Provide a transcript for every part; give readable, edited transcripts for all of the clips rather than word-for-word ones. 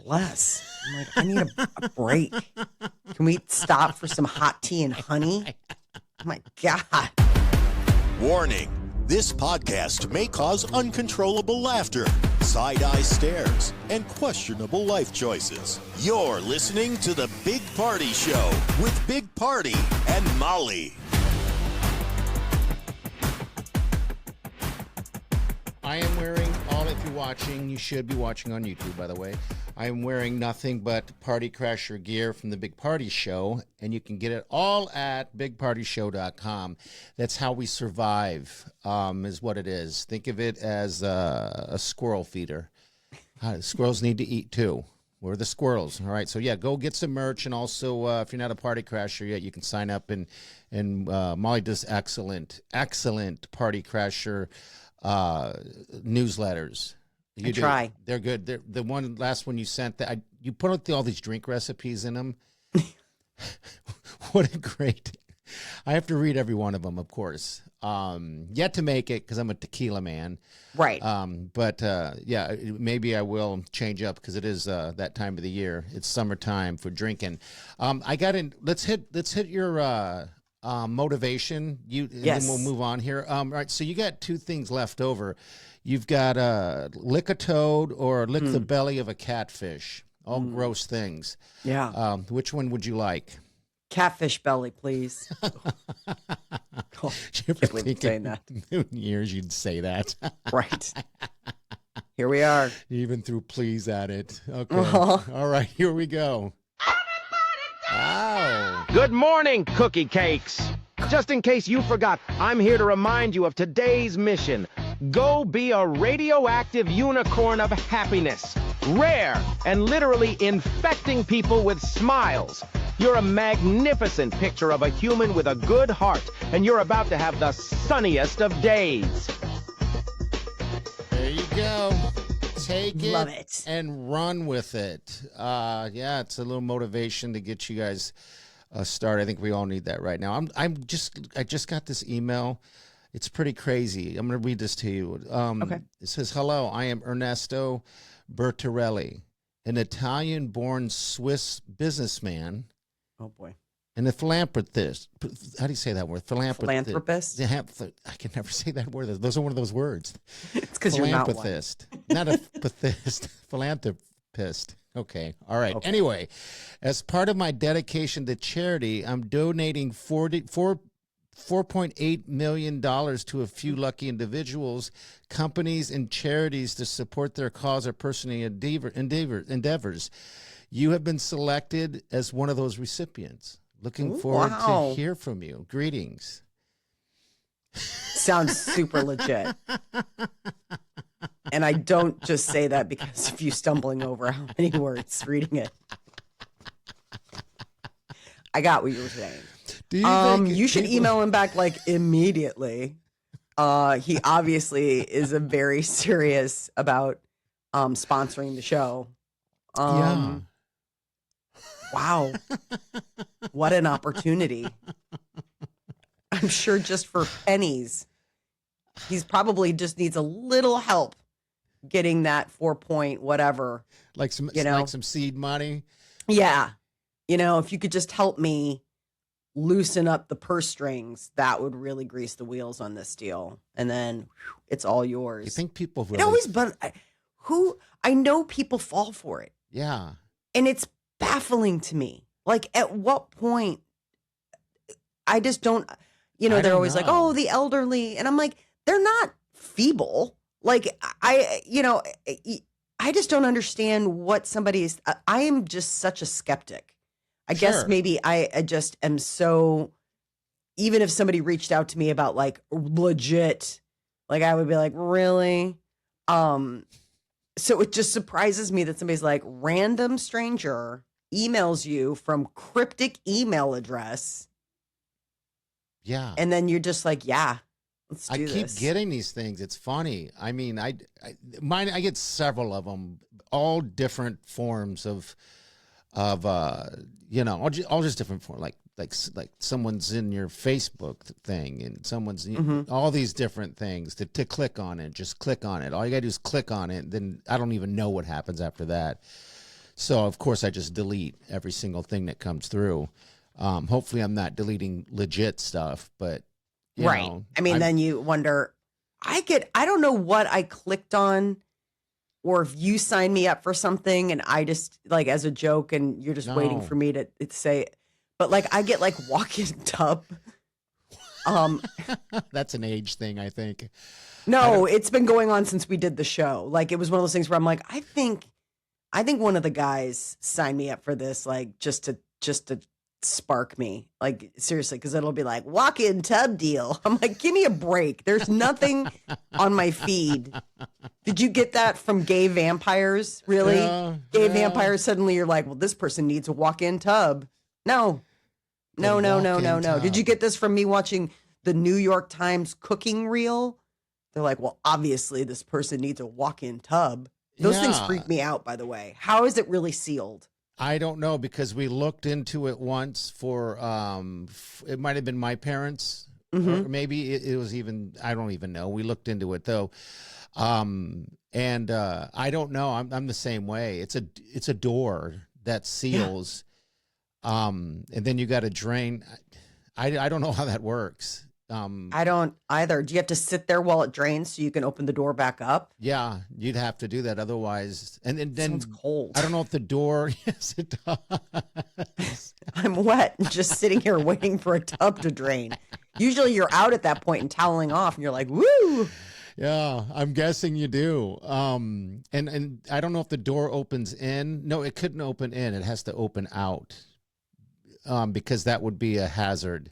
less. I'm like, I need a break. Can we stop for some hot tea and honey? Oh my God. Warning. This podcast may cause uncontrollable laughter, side-eye stares, and questionable life choices. You're listening to The Big Party Show with Big Party and Molly. I am wearing, if you're watching, you should be watching on YouTube, by the way. I am wearing nothing but Party Crasher gear from the Big Party Show, and you can get it all at bigpartyshow.com. That's how we survive, is what it is. Think of it as a squirrel feeder. Squirrels need to eat, too. We're the squirrels, all right? So, yeah, go get some merch, and also, if you're not a Party Crasher yet, you can sign up, and Molly does excellent Party Crasher newsletters. I try. They're good. The last one you sent, that you put out all these drink recipes in them. What a great! I have to read every one of them, of course. Yet to make it because I'm a tequila man, right? But yeah, maybe I will change up because it is that time of the year. It's summertime for drinking. I got in. Let's hit your motivation. And yes. Then we'll move on here. All right. So you got two things left over. You've got lick a toad or lick the belly of a catfish. All gross things. Yeah. Which one would you like? Catfish belly, please. Oh, can't believe I'm saying that. In years you'd say that. Right. Here we are. You even threw please at it. Okay. All right. Here we go. Wow. Good morning, cookie cakes. Just in case you forgot, I'm here to remind you of today's mission. Go be a radioactive unicorn of happiness, rare and literally infecting people with smiles. You're a magnificent picture of a human with a good heart, and you're about to have the sunniest of days. There you go. Take it, Love it and run with it. Yeah, it's a little motivation to get you guys started. I think we all need that right now. I just got this email. It's pretty crazy. I'm going to read this to you. Okay. It says, "Hello, I am Ernesto Bertarelli, an Italian-born Swiss businessman." Oh boy. And a philanthropist. How do you say that word? Philanthropist? I can never say that word. Those are one of those words. It's because you're not one. Philanthropist. Not a pathist. Philanthropist. Okay. All right. Okay. Anyway, as part of my dedication to charity, I'm donating $4.8 million to a few lucky individuals, companies, and charities to support their cause or personal endeavors. You have been selected as one of those recipients. Looking forward to hear from you. Greetings. Sounds super legit. And I don't just say that because of you stumbling over how many words reading it. I got what you were saying. You should email him back like immediately. He obviously is a very serious about sponsoring the show. Yeah. Wow. What an opportunity. I'm sure just for pennies. He's probably just needs a little help getting that 4 whatever. Like some seed money. Yeah. If you could just help me loosen up the purse strings, that would really grease the wheels on this deal. And then it's all yours. You think people really... I know people fall for it. Yeah. And it's baffling to me. Like, at what point? I just don't, they're always like, oh, the elderly. And I'm like, they're not feeble. Like, I just don't understand what somebody is. I am just such a skeptic. I guess maybe I just am so, even if somebody reached out to me about like legit, like I would be like, really? So it just surprises me that somebody's like, random stranger emails you from cryptic email address. Yeah. And then you're just like, yeah, let's do this. I keep getting these things. It's funny. I mean, I get several of them, all different forms of all just different forms, like someone's in your Facebook thing and someone's all these different things to click on it. Just click on it. All you gotta do is click on it. Then I don't even know what happens after that. So of course I just delete every single thing that comes through. Hopefully I'm not deleting legit stuff, but you know, I mean, then you wonder, I don't know what I clicked on, or if you signed me up for something and I just like as a joke and you're just waiting for me to say, but like I get like walk-in tub. That's an age thing, I think. No, it's been going on since we did the show. Like it was one of those things where I'm like, I think one of the guys signed me up for this, like just to spark me, like seriously, because it'll be like walk-in tub deal. I'm like, give me a break. There's nothing on my feed. Did you get that from gay vampires? Really? Gay vampires? Suddenly you're like, well, this person needs a walk-in tub. No. Did you get this from me watching the New York Times cooking reel? They're like, well, obviously this person needs a walk-in tub. Those things freak me out, by the way. How is it really sealed? I don't know, because we looked into it once for, it might have been my parents, or maybe it was even, I don't even know. We looked into it though. And I don't know. I'm the same way. It's a door that seals. And then you got to drain. I don't know how that works. I don't either. Do you have to sit there while it drains so you can open the door back up? Yeah, you'd have to do that. Otherwise, and then it's cold. I don't know if the door, yes, it does. I'm wet and just sitting here waiting for a tub to drain. Usually you're out at that point and toweling off and you're like, woo. Yeah, I'm guessing you do. And I don't know if the door opens in. No, it couldn't open in. It has to open out. Because that would be a hazard.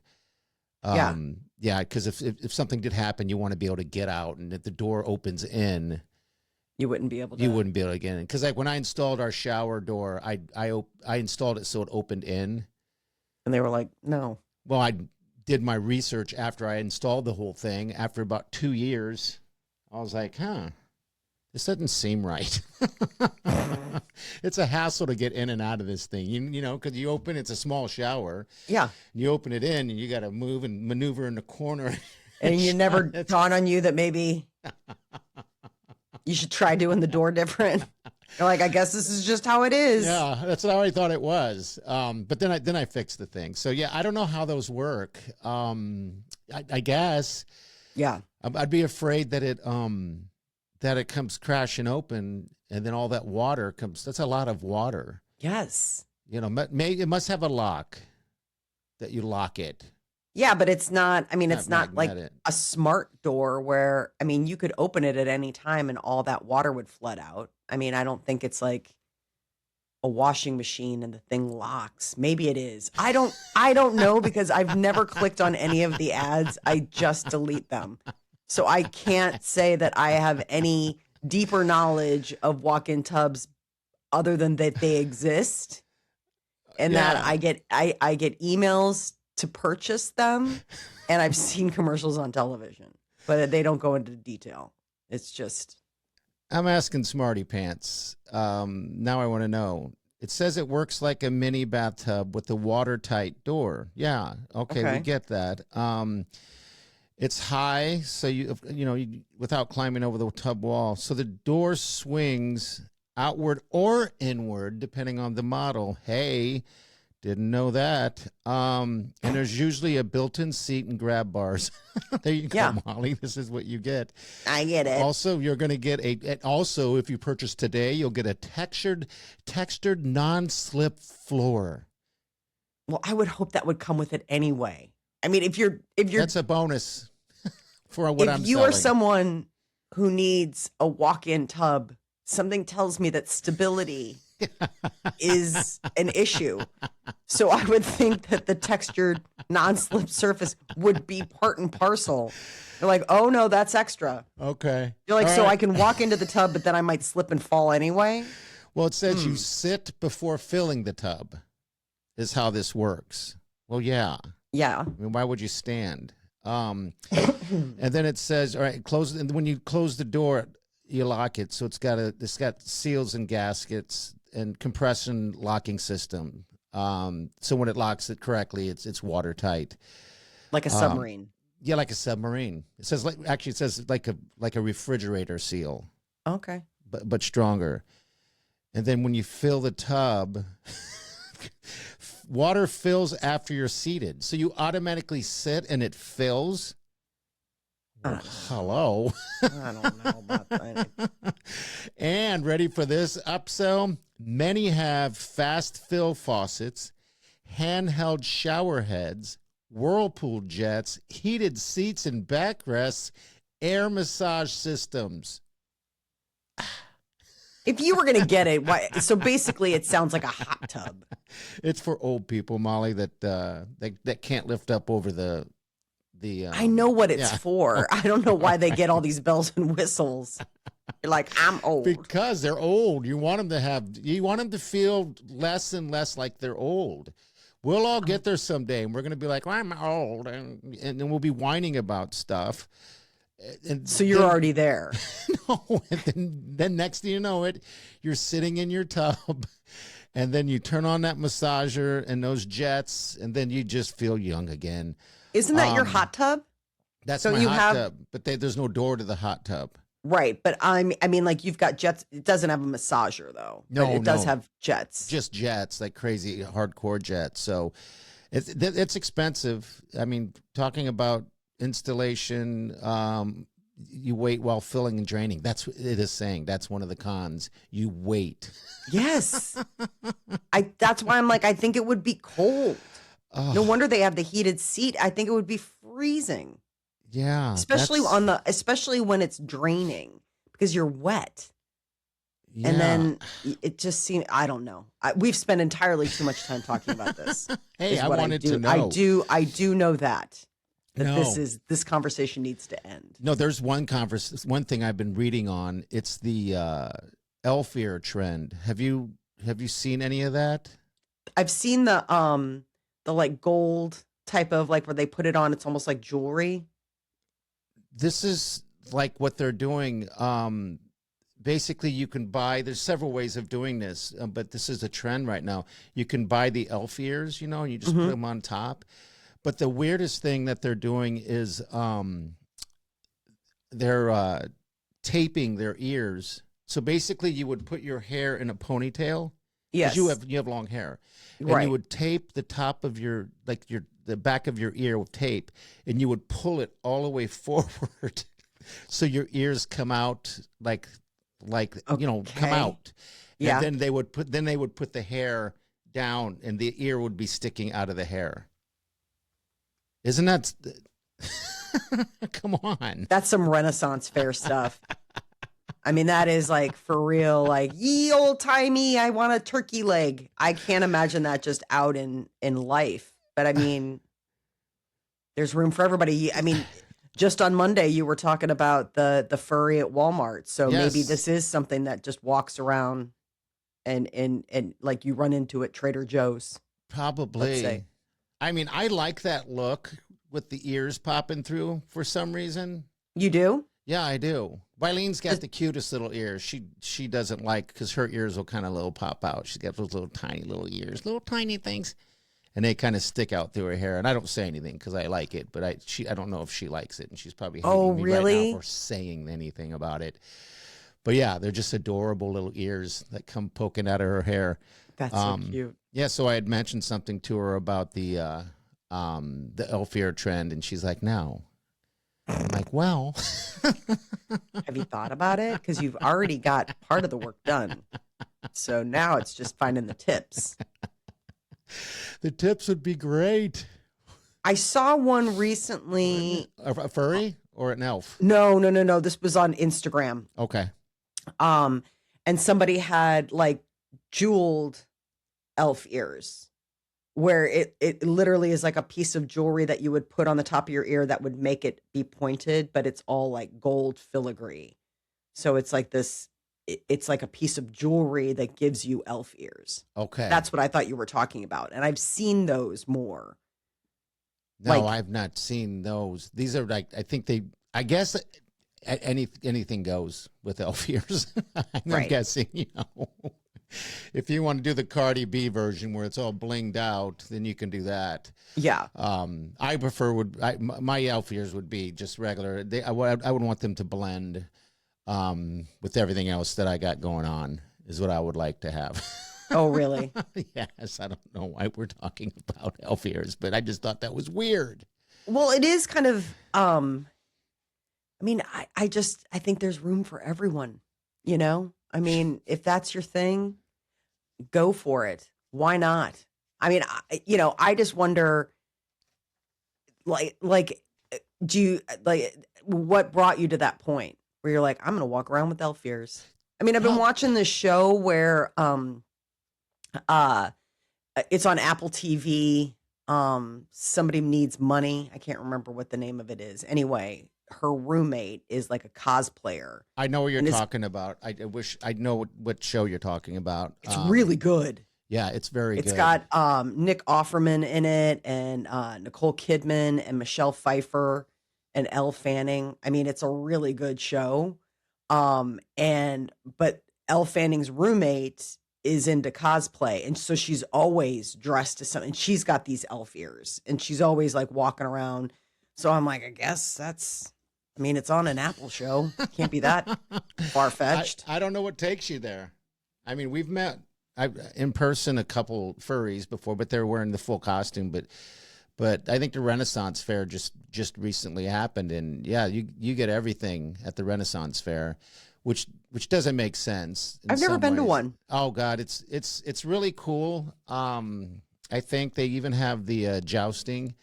Yeah, because if something did happen, you want to be able to get out, and if the door opens in, you wouldn't be able to. You wouldn't be able to get in. Because like when I installed our shower door, I installed it so it opened in, and they were like, no. Well, I did my research after I installed the whole thing. After about 2 years, I was like, this doesn't seem right. It's a hassle to get in and out of this thing, you know, because you open, it's a small shower. Yeah. You open it in and you got to move and maneuver in the corner. And you never dawned on you that maybe you should try doing the door different. You're like, I guess this is just how it is. Yeah, that's how I thought it was. But then I fixed the thing. So yeah, I don't know how those work. I guess. Yeah. I'd be afraid that it comes crashing open, and then all that water comes. That's a lot of water. Yes. You know, it must have a lock that you lock it. Yeah, but it's not, I mean, it's not magnetic. like a smart door where, I mean, you could open it at any time and all that water would flood out. I mean, I don't think it's like a washing machine and the thing locks. Maybe it is. I don't know, because I've never clicked on any of the ads. I just delete them. So I can't say that I have any deeper knowledge of walk-in tubs other than that they exist, and that I get emails to purchase them, and I've seen commercials on television, but they don't go into detail. It's just, I'm asking Smarty Pants. Now I want to know. It says it works like a mini bathtub with a watertight door. Yeah, okay. We get that. It's high, so you without climbing over the tub wall. So the door swings outward or inward, depending on the model. Hey, didn't know that. And there's usually a built-in seat and grab bars. There you go, Molly. This is what you get. I get it. Also, you're going to get also, if you purchase today, you'll get a textured non-slip floor. Well, I would hope that would come with it anyway. I mean, if you're that's a bonus for what I'm selling. If you are someone who needs a walk-in tub, something tells me that stability is an issue. So I would think that the textured non-slip surface would be part and parcel. You're like, oh no, that's extra. Okay. You're like, all so right. I can walk into the tub, but then I might slip and fall anyway. Well, it says you sit before filling the tub is how this works. Well, yeah. Yeah. I mean, why would you stand? And then it says, all right, close. And when you close the door, you lock it. So it's got seals and gaskets and compression locking system. So when it locks it correctly, it's watertight. Like a submarine. Yeah, like a submarine. It says like a refrigerator seal. Okay. But stronger. And then when you fill the tub, water fills after you're seated. So you automatically sit and it fills. Well, hello. I don't know about that. And ready for this upsell? Many have fast fill faucets, handheld shower heads, whirlpool jets, heated seats and backrests, air massage systems. If you were going to get it, why? So basically it sounds like a hot tub. It's for old people, Molly, that can't lift up over the I know what it's for. I don't know why they get all these bells and whistles. You're like, I'm old. Because they're old. You want them to feel less and less like they're old. We'll all get there someday, and we're going to be like, well, I'm old, and then we'll be whining about stuff. And so you're already there. No, and then next thing you know it, you're sitting in your tub, and then you turn on that massager and those jets, and then you just feel young again. Isn't that your hot tub? That's so my you hot tub, but there's no door to the hot tub. Right, but I mean, like you've got jets. It doesn't have a massager though. No, but it does have jets. Just jets, like crazy hardcore jets. So it's expensive. I mean, talking about installation, you wait while filling and draining. That's what it is saying. That's one of the cons. You wait. Yes, that's why I'm like, I think it would be cold. No wonder they have the heated seat. I think it would be freezing. Yeah. Especially when it's draining because you're wet. Yeah. And then it just seems, I don't know. We've spent entirely too much time talking about this. Hey, I wanted to know. I do know that this conversation needs to end. No, there's one thing I've been reading on. It's the elf ear trend. Have you seen any of that? I've seen the like gold type of like where they put it on. It's almost like jewelry. This is like what they're doing. Basically, you can buy. There's several ways of doing this, but this is a trend right now. You can buy the elf ears, and you just put them on top. But the weirdest thing that they're doing is they're taping their ears. So basically, you would put your hair in a ponytail. Yes, you have long hair, and you would tape the top of the back of your ear with tape, and you would pull it all the way forward, so your ears come out like come out. Yeah. And then they would put the hair down, and the ear would be sticking out of the hair. Isn't that? Come on. That's some Renaissance fair stuff. I mean, that is like for real, like ye old timey. I want a turkey leg. I can't imagine that just out in life. But I mean, there's room for everybody. I mean, just on Monday, you were talking about the furry at Walmart. So maybe this is something that just walks around and like you run into at Trader Joe's. Probably. I mean, I like that look with the ears popping through for some reason. You do? Yeah, I do. Wylene's got the cutest little ears. She doesn't like, because her ears will kind of little pop out. She's got those little tiny little ears, little tiny things. And they kind of stick out through her hair. And I don't say anything because I like it, but I don't know if she likes it. And she's probably hating me right now for saying anything about it. But yeah, they're just adorable little ears that come poking out of her hair. That's so cute. Yeah, so I had mentioned something to her about the elf ear trend, and she's like, no. I'm like, well. Have you thought about it? Because you've already got part of the work done. So now it's just finding the tips. The tips would be great. I saw one recently. A furry or an elf? No. This was on Instagram. Okay. And somebody had like jeweled elf ears, where it literally is like a piece of jewelry that you would put on the top of your ear that would make it be pointed, but it's all like gold filigree. So it's like this. It's like a piece of jewelry that gives you elf ears. Okay. That's what I thought you were talking about. And I've seen those more. No, I've not seen those. These are like, I guess anything goes with elf ears. I'm guessing, if you want to do the Cardi B version where it's all blinged out, then you can do that. Yeah. I prefer my elf ears would be just regular. I would want them to blend with everything else that I got going on. is what I would like to have. Oh, really? Yes, I don't know why we're talking about elf ears, but I just thought that was weird. Well, it is kind of, I mean, I think there's room for everyone, you know? I mean, if that's your thing, go for it. Why not? I mean, I just wonder, do you, what brought you to that point where you're like, I'm going to walk around with elf ears? I mean, I've been watching this show where, it's on Apple TV. Somebody needs money. I can't remember what the name of it is. Anyway, her roommate is like a cosplayer. I know what you're talking about. I wish I know what show you're talking about. It's really good. Yeah, it's very good. It's got Nick Offerman in it, and Nicole Kidman, and Michelle Pfeiffer, and Elle Fanning. I mean, it's a really good show. But Elle Fanning's roommate is into cosplay, and so she's always dressed as something. She's got these elf ears, and she's always like walking around. So I'm like, I guess I mean, it's on an Apple show. Can't be that far-fetched. I don't know what takes you there. I mean, we've met in person a couple furries before, but they're wearing the full costume. But I think the Renaissance Fair just recently happened, and yeah, you get everything at the Renaissance Fair, which doesn't make sense. I've never been to one. Oh God, it's really cool. I think they even have the jousting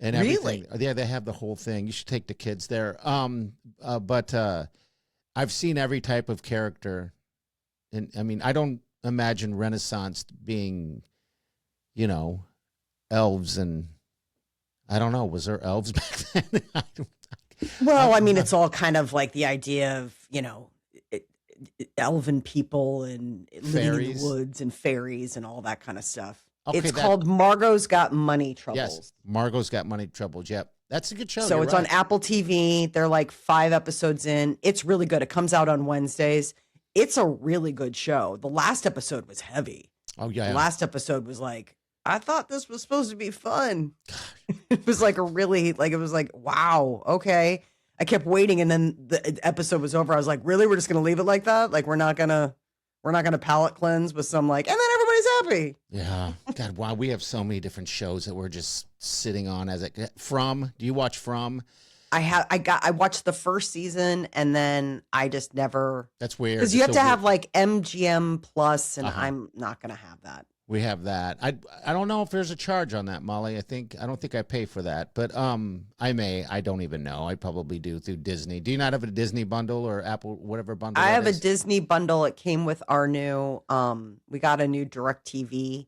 and everything. Really? Yeah, they have the whole thing. You should take the kids there. But I've seen every type of character, and I mean, I don't imagine Renaissance being, elves, and I don't know. Was there elves back then? Well, I mean, it's all kind of like the idea of, elven people and living in the woods and fairies and all that kind of stuff. Okay, it's called Margot's Got Money Troubles. Yes, Margot's Got Money Troubles. Yep. That's a good show. So it's on Apple TV. They're like 5 episodes in. It's really good. It comes out on Wednesdays. It's a really good show. The last episode was heavy. Oh, yeah. The last episode was like, I thought this was supposed to be fun. It was like it was like, wow, okay. I kept waiting, and then the episode was over. I was like, really? We're just going to leave it like that? Like, we're not going to palate cleanse with some and then everybody's happy. Yeah. God, wow. We have so many different shows that we're just sitting on From. Do you watch From? I watched the first season, and then I just never. That's weird. Because you have to have like MGM Plus, and I'm not going to have that. We have that. I don't know if there's a charge on that, Molly. I don't think I pay for that, but I may. I don't even know. I probably do through Disney. Do you not have a Disney bundle or Apple whatever bundle? I have a Disney bundle. It came with our new. We got a new DirecTV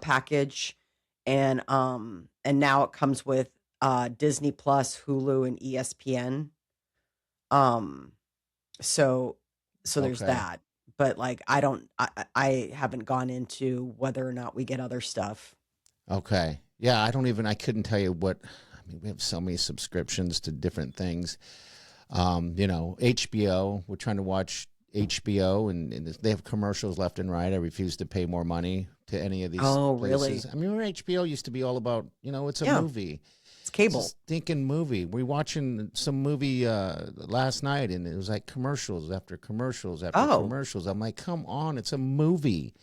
package, and now it comes with Disney Plus, Hulu, and ESPN. So there's that. But I haven't gone into whether or not we get other stuff. Okay. Yeah, I couldn't tell you what, I mean, we have so many subscriptions to different things. HBO, we're trying to watch HBO, and they have commercials left and right. I refuse to pay more money to any of these places. Really? I mean, HBO used to be all about, it's a movie. It's cable. It's a stinking movie. We were watching some movie last night, and it was like commercials after commercials after commercials. I'm like, come on, it's a movie.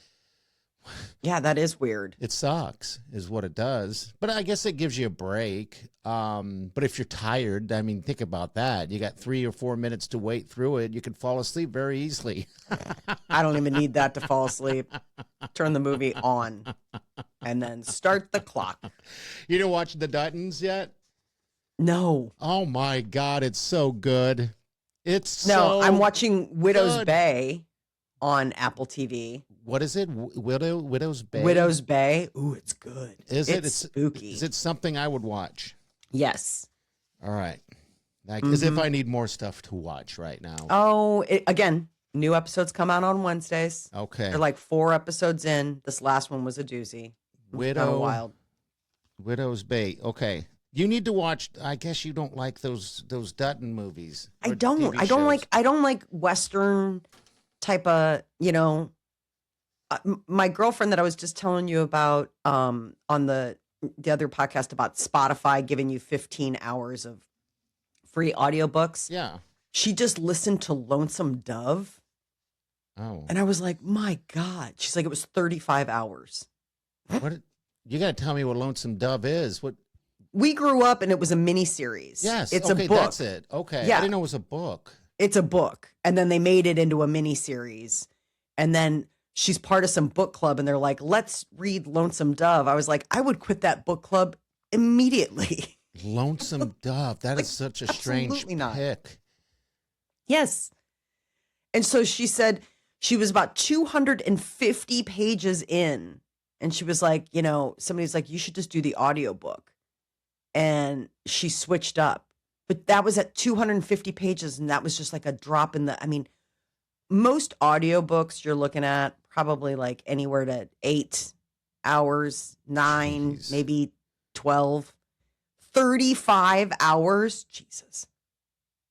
Yeah, that is weird. It sucks, is what it does. But I guess it gives you a break. But if you're tired, I mean, think about that. You got 3 or 4 minutes to wait through it. You could fall asleep very easily. I don't even need that to fall asleep. Turn the movie on and then start the clock. You didn't watch The Duttons yet? No. Oh, my God. It's so good. I'm watching Widow's Bay on Apple TV. What is it? Widow's Bay? Widow's Bay. Ooh, it's good. It's spooky. Is it something I would watch? Yes. All right. As if I need more stuff to watch right now. Oh, again, new episodes come out on Wednesdays. Okay. They're like 4 episodes in. This last one was a doozy. Wild. Widow's Bay. Okay. You need to watch. I guess you don't like those Dutton movies. I don't. I don't like Western type of, my girlfriend that I was just telling you about on the other podcast about Spotify giving you 15 hours of free audiobooks. Yeah. She just listened to Lonesome Dove. Oh. And I was like, my God. She's like, it was 35 hours. What? You got to tell me what Lonesome Dove is. What? We grew up and it was a mini series. Yes. It's okay, a book. that's it. Okay. Yeah. I didn't know it was a book. It's a book. And then they made it into a mini series. And then she's part of some book club and they're like, let's read Lonesome Dove. I was like, I would quit that book club immediately. Lonesome Dove. That is such a strange absolutely not. pick. Yes. And so she said she was about 250 pages in. And she was like, somebody's like, you should just do the audiobook. And she switched up. But that was at 250 pages. And that was just like a drop in most audiobooks you're looking at probably like anywhere to 8 hours, 9, Jeez. maybe 12, 35 hours. Jesus.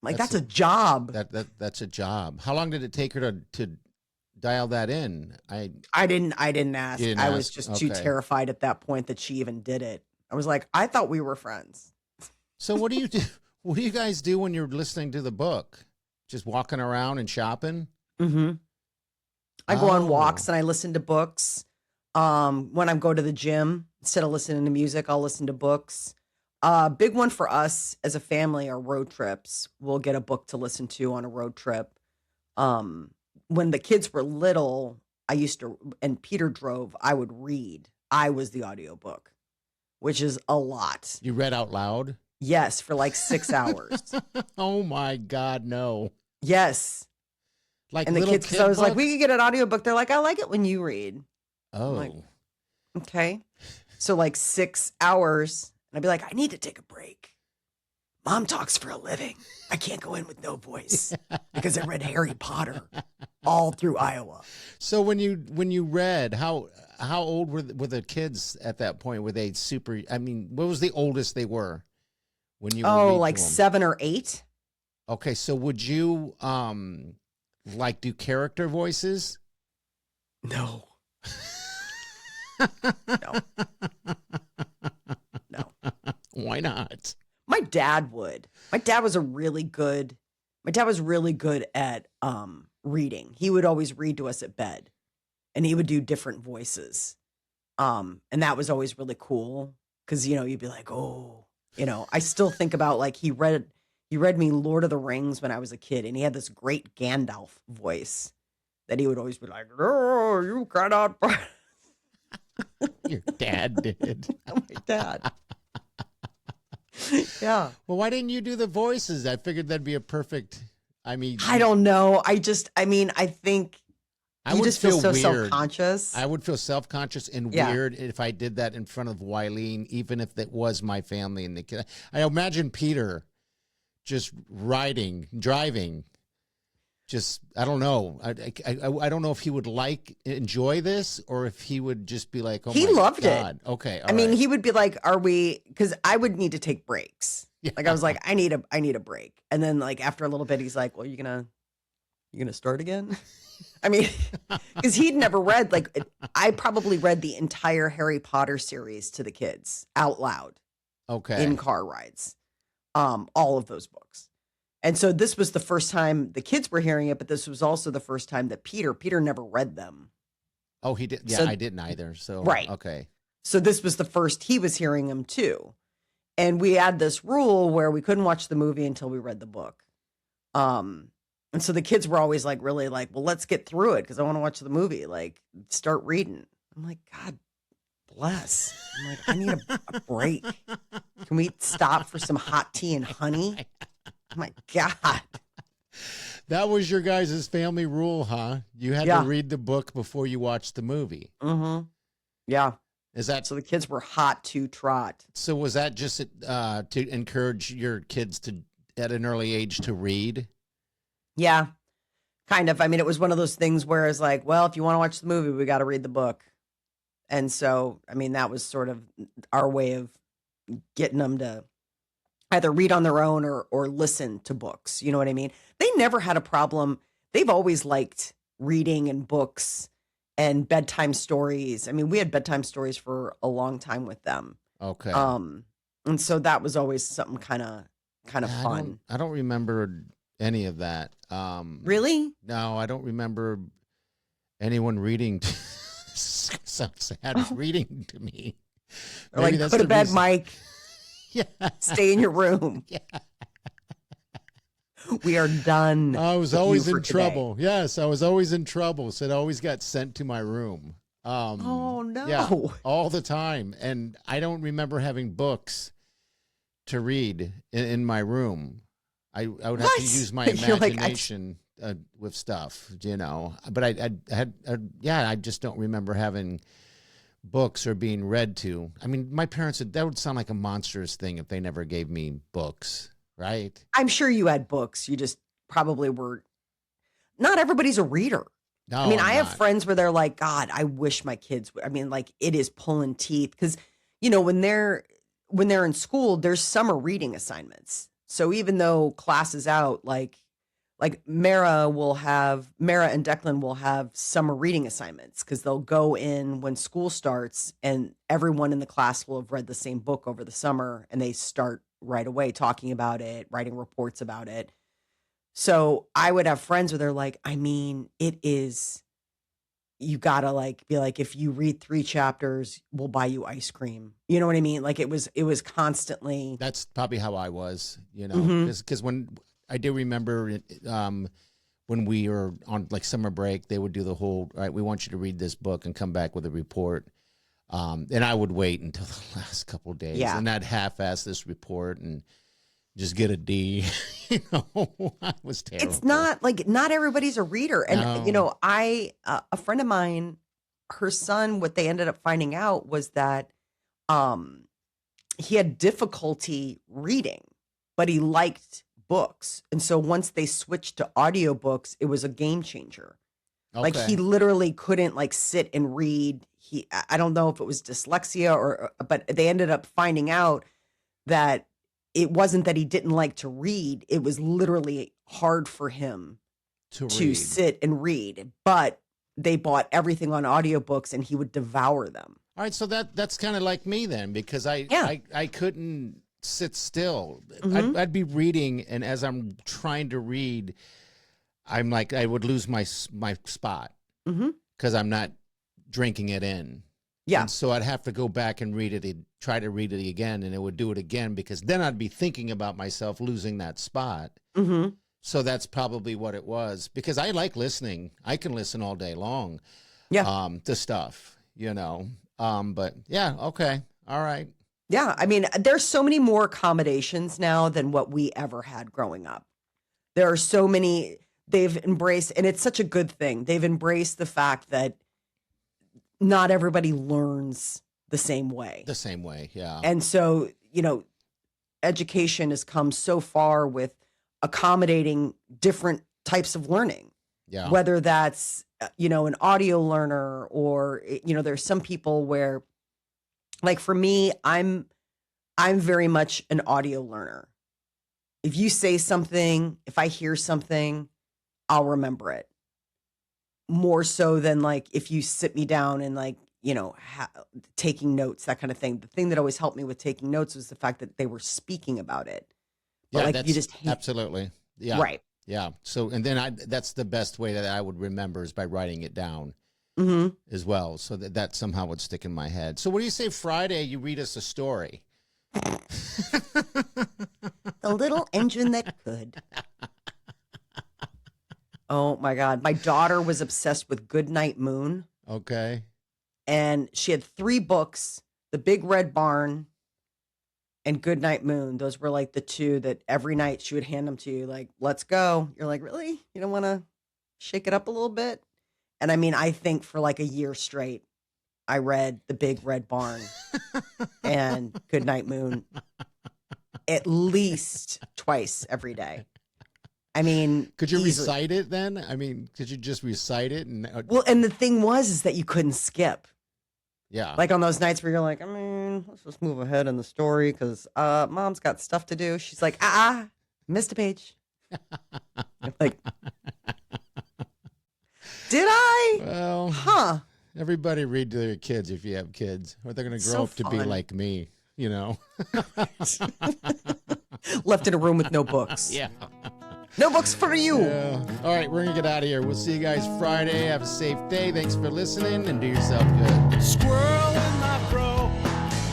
Like that's a job. That's a job. How long did it take her to dial that in? I didn't ask. You didn't I was ask? just too Okay. terrified at that point that she even did it. I was like, I thought we were friends. So what do you do? What do you guys do when you're listening to the book? Just walking around and shopping? Mm-hmm. I go on Oh. walks and I listen to books. When I go to the gym, instead of listening to music, I'll listen to books. Big one for us as a family are road trips. We'll get a book to listen to on a road trip. When the kids were little, I used to, and Peter drove, I would read. I was the audiobook, which is a lot. You read out loud? Yes, for like 6 hours. Oh my God, no. Yes. Like And the little kids, because kid I was like, books? we could get an audiobook. They're like, I like it when you read. Oh. like, Okay. So like 6 hours. And I'd be like, I need to take a break. Mom talks for a living. I can't go in with no voice because I read Harry Potter all through Iowa. So when you read, how old were the kids at that point? Were they super? I mean, what was the oldest they were when you? Oh, read like to them? 7 or 8. Okay, so would you like do character voices? No. No. No. Why not? My dad would. My dad was really good at reading. He would always read to us at bed and he would do different voices. And that was always really cool because you'd be like, oh, I still think about like he read me Lord of the Rings when I was a kid and he had this great Gandalf voice that he would always be like, oh, you cannot. Your dad did. My dad. Yeah. Well, why didn't you do the voices? I figured that'd be a perfect. I mean, I don't know. I think I you would just feel so weird. self-conscious. I would feel self-conscious and Yeah. weird if I did that in front of Wileen, even if that was my family and the kid. I imagine Peter just driving. Just, I don't know. I don't know if he would enjoy this or if he would just be like, oh He my loved God. it. Okay. I mean, he would be like, because I would need to take breaks. Yeah. Like I was like, I need a break. And then like after a little bit, he's like, well, you gonna start again? I mean, because he'd never read, I probably read the entire Harry Potter series to the kids out loud Okay. in car rides. All of those books. And so this was the first time the kids were hearing it, but this was also the first time that Peter never read them. Oh, he did. Yeah, So- I didn't either. So, Right. Okay. So this was the first he was hearing them too. And we had this rule where we couldn't watch the movie until we read the book. And so the kids were always like, really like, well, let's get through it because I want to watch the movie. Like, start reading. I'm like, God bless. I'm like, I need a break. Can we stop for some hot tea and honey? Oh my God. That was your guys' family rule, huh? You had Yeah. to read the book before you watched the movie. Mm-hmm. Yeah. Is that So the kids were hot to trot. so? Was that just to encourage your kids at an early age to read? Yeah, kind of. I mean, it was one of those things where it's like, well, if you want to watch the movie, we got to read the book. And so, I mean, that was sort of our way of getting them to either read on their own or listen to books. You know what I mean? They never had a problem. They've always liked reading and books and bedtime stories. I mean, we had bedtime stories for a long time with them. Okay. And so that was always something kind of fun. I don't remember any of that. Really? No, I don't remember anyone reading sounds sad reading to me. Or like, that's go to the bed, reason. Mike. Yeah. Stay in your room. Yeah. We are done. I was with always you for in today. trouble. Yes, I was always in trouble. So it always got sent to my room. Oh, no. Yeah, all the time. And I don't remember having books to read in my room. I would have to use my You're like, imagination with stuff, you know. But I just don't remember having books or being read to. I mean, my parents, that would sound like a monstrous thing if they never gave me books, right? I'm sure you had books. You just probably were. Not everybody's a reader. No, I mean, I'm I have not. friends where they're like, God, I wish my kids would. I mean, like, it is pulling teeth because, you know, when they're in school, there's summer reading assignments. So even though class is out, like Mara and Declan will have summer reading assignments because they'll go in when school starts and everyone in the class will have read the same book over the summer and they start right away talking about it, writing reports about it. So I would have friends where they're like, I mean, it is, you gotta like be like, if you read 3 chapters, we'll buy you ice cream. You know what I mean? Like it was constantly. That's probably how I was, you know, Mhm. because when I do remember when we were on like summer break, they would do the whole, all right, we want you to read this book and come back with a report. And I would wait until the last couple of days and I'd half-ass this report and just get a D. You know, I was terrible. It's not like, not everybody's a reader. And, No. you know, a friend of mine, her son, what they ended up finding out was that he had difficulty reading, but he liked books. And so once they switched to audiobooks, it was a game changer. Like Okay. he literally couldn't like sit and read. I don't know if it was dyslexia but they ended up finding out that it wasn't that he didn't like to read. It was literally hard for him to to read. sit and read, but they bought everything on audiobooks and he would devour them. All right, so that's kind of like me then, because I couldn't sit still. Mhm. I'd be reading, and as I'm trying to read, I'm like, I would lose my spot Mm-hmm. because I'm not drinking it in. Yeah. And so I'd have to go back and read it, try to read it again, and it would do it again, because then I'd be thinking about myself losing that spot. Mm-hmm. So that's probably what it was, because I like listening. I can listen all day long. Yeah. To stuff, you know. But yeah, okay. All right. Yeah. I mean, there's so many more accommodations now than what we ever had growing up. There are so many they've embraced, and it's such a good thing. They've embraced the fact that not everybody learns the same way. The same way, yeah. And so, you know, education has come so far with accommodating different types of learning. Yeah. Whether that's, you know, an audio learner or, you know, there's some people where, like for me, I'm very much an audio learner. If you say something, if I hear something, I'll remember it more so than like if you sit me down and like, you know, taking notes, that kind of thing. The thing that always helped me with taking notes was the fact that they were speaking about it. But Yeah, like that's you just absolutely. Yeah. Right. Yeah. So, and then that's the best way that I would remember is by writing it down Mm-hmm. as well. So that somehow would stick in my head. So what do you say Friday you read us a story? The little engine that could. Oh my God. My daughter was obsessed with Goodnight Moon, Okay. and she had 3 books, The Big Red Barn and Goodnight Moon. Those were like the 2 that every night she would hand them to you, like, let's go. You're like, really? You don't want to shake it up a little bit? And I mean, I think for like a year straight, I read The Big Red Barn and Goodnight Moon at least twice every day. I mean, Could you easily. recite it then? I mean, could you just recite it? And Well, and the thing was is that you couldn't skip. yeah. Like on those nights where you're like, I mean, let's just move ahead in the story because mom's got stuff to do. She's like, missed a page. I'm like, did I? Well, Huh. everybody read to their kids if you have kids, or they're going to grow So up to be fun. like me, you know? Left in a room with no books. Yeah. No books for you. All right, we're going to get out of here. We'll see you guys Friday. Have a safe day. Thanks for listening, and do yourself good. Squirrel in my fro,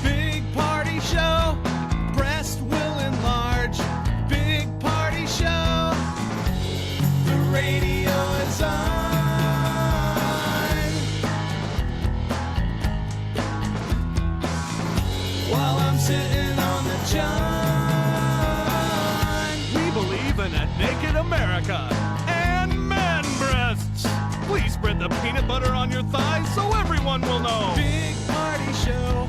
big party show. Breast will enlarge, big party show. The radio is on. While I'm sitting on the john. We believe in a naked America and man breasts. Please spread the peanut butter on your thighs so everyone will know. Big party show.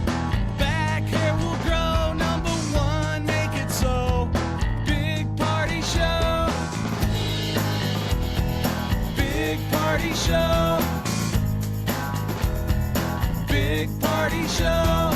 Back hair will grow. Number one, make it so. Big party show. Big party show. Big party show.